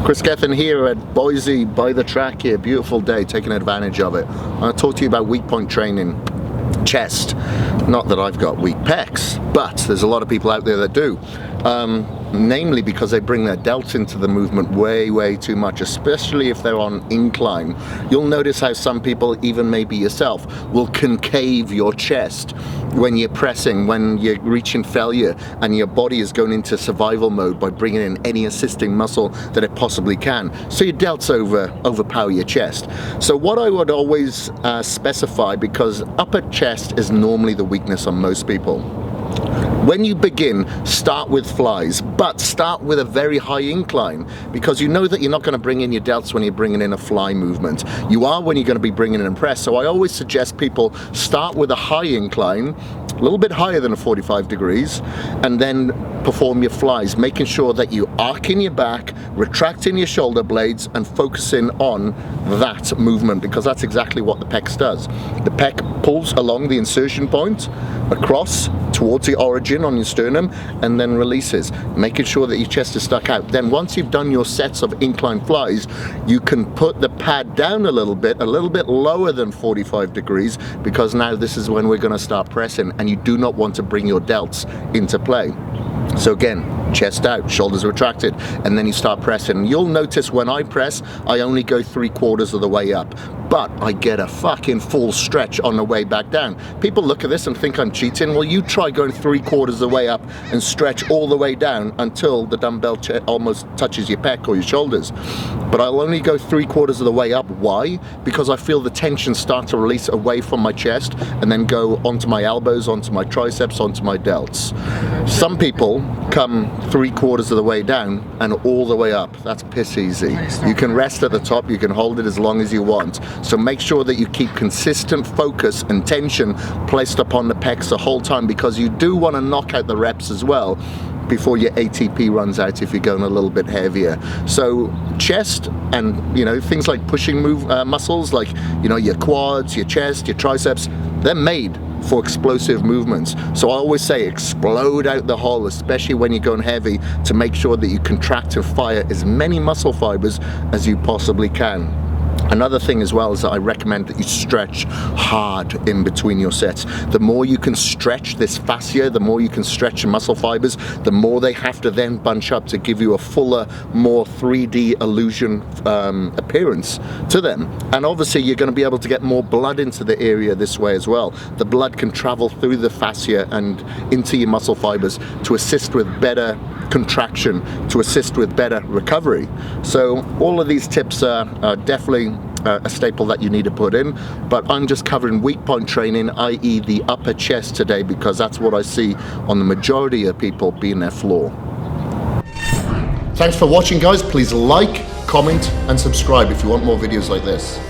Chris GETHIN here at Boise by the track here. Beautiful day, taking advantage of it. I'm going to talk to you about weak point training. Chest. Not that I've got weak pecs, but there's a lot of people out there that do. Namely because they bring their delts into the movement way too much, especially if they're on incline. You'll notice how some people, even maybe yourself, will concave your chest when you're pressing, when you're reaching failure, and your body is going into survival mode by bringing in any assisting muscle that it possibly can. So your delts overpower your chest. So what I would always specify, because upper chest is normally the weakness on most people. When you begin, start with flies, but start with a very high incline, because you know that you're not going to bring in your delts when you're bringing in a fly movement. You are when you're going to be bringing in a press. So I always suggest people start with a high incline, a little bit higher than a 45 degrees, and then perform your flies, making sure that you arcing your back, retracting your shoulder blades, and focusing on that movement, because that's exactly what the pec does. The pec pulls along the insertion point, across towards the origin on your sternum, and then releases, making sure that your chest is stuck out. Then once you've done your sets of incline flies, you can put the pad down a little bit lower than 45 degrees, because now this is when we're going to start pressing, and you do not want to bring your delts into play. So again, chest out, shoulders retracted, and then you start pressing. You'll notice when I press, I only go 3/4 of the way up, but I get a fucking full stretch on the way back down. People look at this and think I'm cheating. Well, you try going 3/4 of the way up and stretch all the way down until the dumbbell almost touches your pec or your shoulders. But I'll only go 3/4 of the way up. Why? Because I feel the tension start to release away from my chest and then go onto my elbows, onto my triceps, onto my delts. Some people come 3/4 of the way down and all the way up. That's piss easy. You can rest at the top, you can hold it as long as you want. So make sure that you keep consistent focus and tension placed upon the pecs the whole time, because you do want to knock out the reps as well before your ATP runs out if you're going a little bit heavier. So chest and things like pushing muscles, like your quads, your chest, your triceps, they're made for explosive movements. So I always say explode out the hole, especially when you're going heavy, to make sure that you contract and fire as many muscle fibers as you possibly can. Another thing as well is that I recommend that you stretch hard in between your sets. The more you can stretch this fascia, the more you can stretch your muscle fibers, the more they have to then bunch up to give you a fuller, more 3D illusion appearance to them. And obviously you're going to be able to get more blood into the area this way as well. The blood can travel through the fascia and into your muscle fibers to assist with better contraction, to assist with better recovery. So all of these tips are definitely a staple that you need to put in, but I'm just covering weak point training, i.e. the upper chest today, because that's what I see on the majority of people being their flaw. Thanks for watching, guys. Please like, comment and subscribe if you want more videos like this.